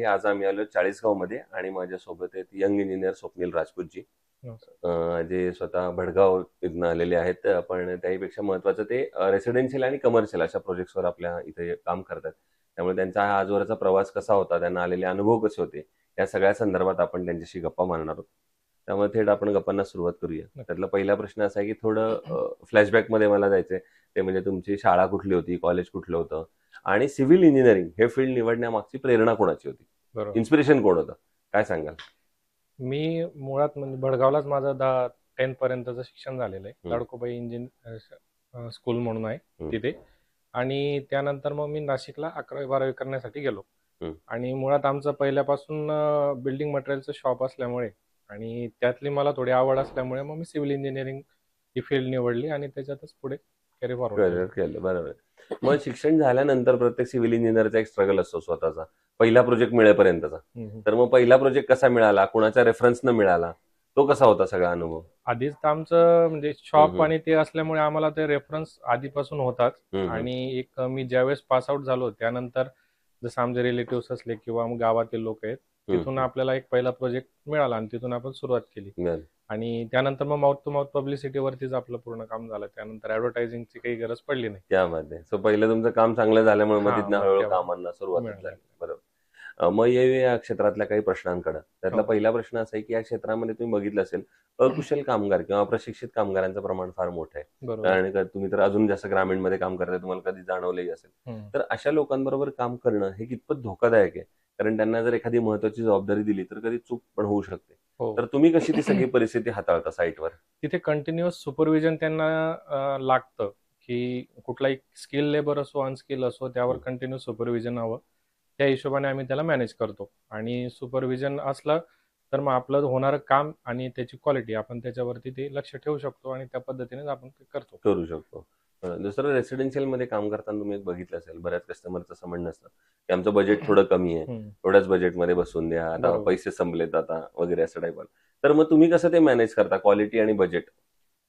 आहे. आज आम्ही आलो चाळीसगाव मध्ये आणि माझ्यासोबत आहेत यंग इंजिनियर स्वप्नील राजपूतजी, जे स्वतः भडगाव इथनं आलेले आहेत. पण त्याहीपेक्षा महत्वाचं ते रेसिडेन्शियल आणि कमर्शियल अशा प्रोजेक्ट्सवर आपल्या इथे काम करतात. त्यामुळे त्यांचा हा आजवरचा प्रवास कसा होता, त्यांना आलेले अनुभव कसे होते, या सगळ्या संदर्भात आपण त्यांच्याशी गप्पा मारणार आहोत. त्यामुळे थेट आपण गप्पांना सुरुवात करूया. त्यातला पहिला प्रश्न असा आहे की थोडं फ्लॅशबॅक मध्ये मला जायचंय. ते म्हणजे तुमची शाळा कुठली होती, कॉलेज कुठलं होतं आणि सिव्हिल इंजिनिअरिंग हे फील्ड निवडण्यामागची प्रेरणा कोणाची होती, बरोबर. इन्स्पिरेशन कोण होतं, काय सांगाल? मी मुळात म्हणजे भडगावलाच माझं 10th पर्यंतचं शिक्षण झालेलं आहे. हम्म, लाडकोबाई स्कूल म्हणून आहे हम्म, तिथे. आणि त्यानंतर मग मी नाशिकला 11वी-12वी करण्यासाठी गेलो. हम्म. आणि मुळात आमचं पहिल्यापासून बिल्डिंग मटेरियलचं शॉप असल्यामुळे आणि त्यातली मला थोडी आवड असल्यामुळे मग मी सिव्हिल इंजिनिअरिंग ही फील्ड निवडली आणि त्याच्यातच पुढे कॅरी फॉरवर्ड केलं. करिअर केलं, बरोबर. मग शिक्षण झाल्यानंतर प्रत्येक सिव्हिल इंजिनियरचा एक स्ट्रगल असतो स्वतःचा, पहिला प्रोजेक्ट मिळेपर्यंतचा. तर मग पहिला प्रोजेक्ट कसा मिळाला, कुणाच्या रेफरन्सनं मिळाला, तो कसा होता सगळा अनुभव? आधीच तर आमचं म्हणजे शॉप हम्म, आणि ते असल्यामुळे आम्हाला ते रेफरन्स आधीपासून होताच. हम्म, आणि एक मी ज्यावेळेस पासआउट झालो त्यानंतर जसं आमचे रिलेटिव्ह असले किंवा मग गावातील लोक आहेत, तिथून हम्म. आपल्याला एक पहिला प्रोजेक्ट मिळाला आणि तिथून आपण सुरुवात केली. बरं. आणि त्यानंतर मग माउथ टू माउथ पब्लिसिटीवरतीच आपलं पूर्ण काम झालं. त्यानंतर ऍडव्हर्टायझिंगची काही गरज पडली नाही. क्या बात आहे. सो पहिलं तुमचं काम चांगलं झाल्यामुळे मग हा, तिथनं मग हळूहळू तेव्हा कामांना सुरुवातच मिळालं. झाली. बरोबर. मग या क्षेत्रातल्या काही प्रश्नांकडे, त्यातला हो, पहिला प्रश्न असा आहे की या क्षेत्रामध्ये तुम्ही बघितलं असेल अकुशल कामगार किंवा अप्रशिक्षित कामगारांचं प्रमाण फार मोठं आहे. बरोबर. आणि तुम्ही तर अजून जास्त ग्रामीणमध्ये काम करताय, तुम्हाला कधी जाणवलंही असेल. हम्म. तर अशा लोकांबरोबर काम करणं हे कितपत धोकादायक आहे? कारण त्यांना जर एखादी महत्वाची जबाबदारी दिली तर कधी चूक पण होऊ शकते. हो. तर तुम्ही कशी ती सगळी परिस्थिती हाताळता साईटवर? तिथे कंटिन्युअस सुपरविजन त्यांना लागतं, की कुठलाही स्किल लेबर असो अनस्किल असो त्यावर कंटिन्युअस सुपरविजन हवं. त्या हिशोबाने आम्ही त्याला मॅनेज करतो. आणि सुपरविजन असलं तर मग आपलं होणारं काम आणि त्याची क्वालिटी आपण त्याच्यावरती ते लक्ष ठेवू शकतो आणि त्या पद्धतीने आपण ते करतो. करू शकतो. दुसरं रेसिडेन्शियल मध्ये काम करताना तुम्ही एक बघितलं असेल, बऱ्याच कस्टमरचं असं म्हणणं असतं की आमचं बजेट थोडं कमी आहे, हम्म. एवढ्याच बजेटमध्ये बसून द्या, आता बरोबर. पैसे संपलेत आता वगैरे असं टाईप. तर मग तुम्ही कसं ते मॅनेज करता, क्वालिटी आणि बजेट?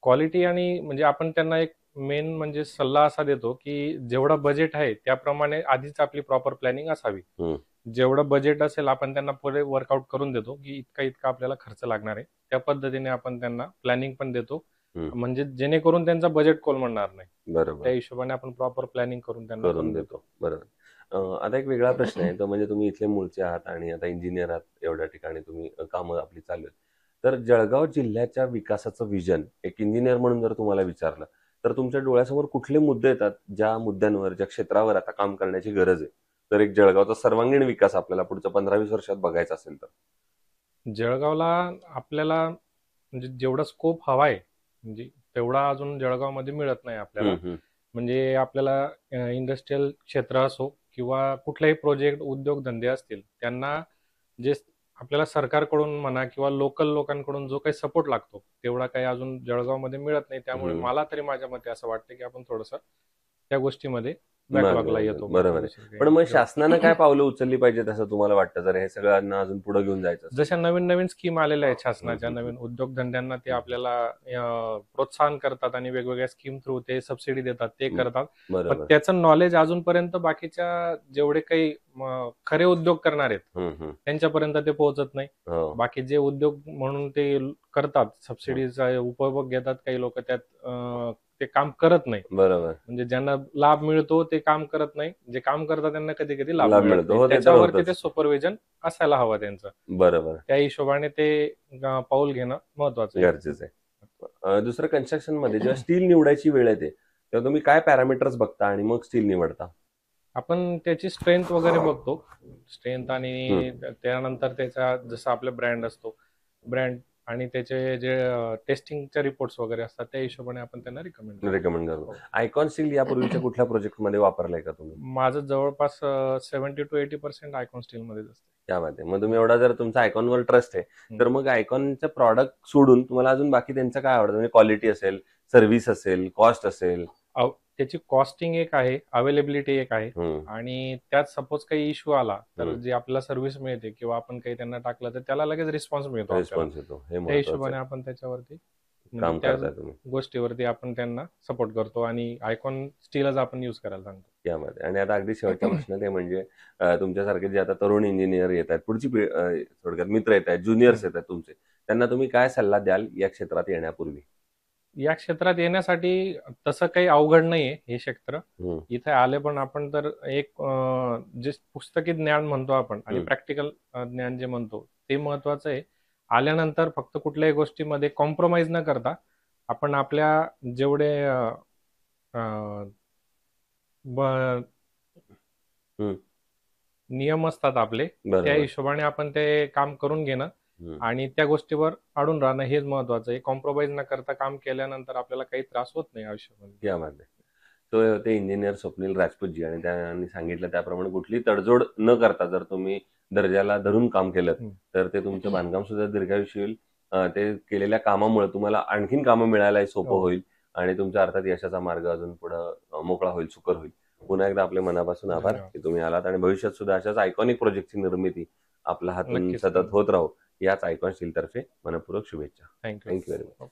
क्वालिटी आणि म्हणजे आपण त्यांना एक मेन म्हणजे सल्ला असा देतो की जेवढं बजेट आहे त्याप्रमाणे आधीच आपली प्रॉपर प्लॅनिंग असावी. जेवढं बजेट असेल आपण त्यांना पुढे वर्कआउट करून देतो की इतका इतका आपल्याला खर्च लागणार आहे. त्या पद्धतीने आपण त्यांना प्लॅनिंग पण देतो, म्हणजे जेणेकरून त्यांचा बजेट कोलमडणार नाही. बरोबर. त्या हिशोबाने आपण प्रॉपर प्लॅनिंग करून त्यांना करून करून देतो. देतो, बरोबर. आता एक वेगळा प्रश्न आहे, तो म्हणजे तुम्ही इथले मूळचे आहात आणि आता इंजिनियर आहात, एवढ्या ठिकाणी तुम्ही कामं आपली चालू आहेत. तर जळगाव जिल्ह्याच्या विकासाचं विजन एक इंजिनियर म्हणून जर तुम्हाला विचारलं तर तुमच्या डोळ्यासमोर कुठले मुद्दे येतात, ज्या मुद्द्यांवर, ज्या क्षेत्रावर आता काम करण्याची गरज आहे, तर एक जळगावचा सर्वांगीण विकास आपल्याला पुढच्या 15-20 वर्षात बघायचा असेल तर? जळगावला आपल्याला म्हणजे जेवढा स्कोप हवा आहे म्हणजे तेवढा अजून जळगावमध्ये मिळत नाही आपल्याला. म्हणजे आपल्याला इंडस्ट्रीयल क्षेत्र असो किंवा कुठलेही प्रोजेक्ट उद्योगधंदे असतील त्यांना जे आपल्याला सरकारकडून म्हणा किंवा लोकल लोकांकडून जो काही सपोर्ट लागतो तेवढा काही अजून जळगावमध्ये मिळत नाही. त्यामुळे मला तरी माझ्या मते असं वाटतं की आपण थोडंसं त्या गोष्टीमध्ये बॅकलॉगला येतो. बरोबर आहे. पण मग शासनानं काय पावलं उचलली पाहिजेत असं तुम्हाला वाटतं, जर हे सगळ्यांना अजून पुढे घेऊन जायचं असेल? जशा नवीन नवीन स्कीम आलेल्या आहेत शासनाच्या, नवीन उद्योगधंद्यांना ते आपल्याला प्रोत्साहन करतात आणि वेगवेगळ्या स्कीम थ्रू ते सबसिडी देतात, ते करतात. पण बरोबर. त्याचं नॉलेज अजूनपर्यंत बाकीच्या जेवढे काही खरे उद्योग करणार आहेत त्यांच्यापर्यंत ते पोहोचत नाही. हो. बाकी जे उद्योग म्हणून ते करतात सबसिडीचा उपभोग घेतात काही लोक, त्यात ते काम करत नाही. बरोबर. म्हणजे ज्यांना लाभ मिळतो ते काम करत नाही, जे काम करतात त्यांना कधी कधी लाभ लाभ मिळत मिळतो. नाही. हो, ते तर त्याच्यावरती होतंच. ते सुपरविजन असायला हवं त्यांचं. बरोबर. त्या हिशोबाने ते पाऊल घेणं महत्वाचं आहे. गरजेचं आहे. दुसरं, कन्स्ट्रक्शन मध्ये जेव्हा स्टील निवडायची वेळ येते तेव्हा तुम्ही काय पॅरामीटर्स बघता आणि मग स्टील निवडता? आपण त्याची स्ट्रेंथ वगैरे बघतो, स्ट्रेंथ आणि त्यानंतर त्याचा जसा आपला ब्रँड असतो, ब्रँड आणि त्याचे जे टेस्टिंगचे रिपोर्ट्स वगैरे असतात त्या हिशोबाने आपण त्यांना रिकमेंड करतो. आयकॉन स्टील यापूर्वीच्या कुठल्या प्रोजेक्ट मध्ये वापरलाय का तुम्ही? माझं जवळपास 70 to 80% आयकॉन स्टील मध्येच असते. त्या मध्ये मग तुम्ही एवढा जर तुमचा आयकॉनवर ट्रस्ट आहे तर मग आयकॉनचं प्रॉडक्ट सोडून तुम्हाला अजून बाकी त्यांचं काय आवडतं? म्हणजे क्वालिटी असेल, सर्व्हिस असेल, कॉस्ट असेल? त्याची कॉस्टिंग एक आहे, अवेलेबिलिटी एक आहे, आणि त्यात सपोज काही इश्यू आला तर जी आपल्याला सर्व्हिस मिळते किंवा आपण काही त्यांना टाकलं तर त्याला लगेच रिस्पॉन्स मिळतो. रिस्पॉन्स येतो, हे त्या हिशोबाने आपण त्याच्यावरती काम त्या करताय तुम्ही. गोष्टीवरती आपण त्यांना सपोर्ट करतो आणि आयकॉन स्टीलच आपण यूज करायला सांगतो. यामध्ये आणि आता अगदी शेवटचा प्रश्न ते म्हणजे तुमच्यासारखे जे आता तरुण इंजिनियर येत आहेत, पुढची थोडक्यात मित्र येत आहेत, ज्युनियर्स येत आहेत तुमचे, त्यांना तुम्ही काय सल्ला द्याल या क्षेत्रात येण्यापूर्वी? या क्षेत्रात येण्यासाठी तसं काही अवघड नाहीये हे क्षेत्र. इथे आले पण आपण तर एक जे पुस्तकी ज्ञान म्हणतो आपण आणि प्रॅक्टिकल ज्ञान जे म्हणतो ते महत्वाचं आहे. आल्यानंतर फक्त कुठल्याही गोष्टीमध्ये कॉम्प्रोमाइज न करता आपण आपल्या जेवढे नियम असतात आपले त्या हिशोबाने आपण ते काम करून घेणं आणि त्या गोष्टीवर अडून राहणं हेच महत्वाचं आहे. कॉम्प्रोमाइज न करता काम केल्यानंतर आपल्याला काही त्रास होत नाही आयुष्यामध्ये. यामध्ये तो ते इंजिनियर स्वप्नील राजपूतजी आणि त्यांनी सांगितलं त्याप्रमाणे कुठली तडजोड न करता जर तुम्ही दर्जाला धरून काम केलं तर ते तुमचं बांधकाम सुद्धा दीर्घायुषी होईल. ते केलेल्या कामामुळे तुम्हाला आणखीन कामं मिळायला सोपं होईल आणि तुमच्या अर्थात यशाचा मार्ग अजून पुढे मोकळा होईल, सुकर होईल. पुन्हा एकदा आपले मनापासून आभार की तुम्ही आलात आणि भविष्यात सुद्धा अशाच आयकॉनिक प्रोजेक्टची निर्मिती आपल्या हातून सतत होत राहू याच आयकॉन स्टील तर्फे मनपूर्वक शुभेच्छा. Thank you very much.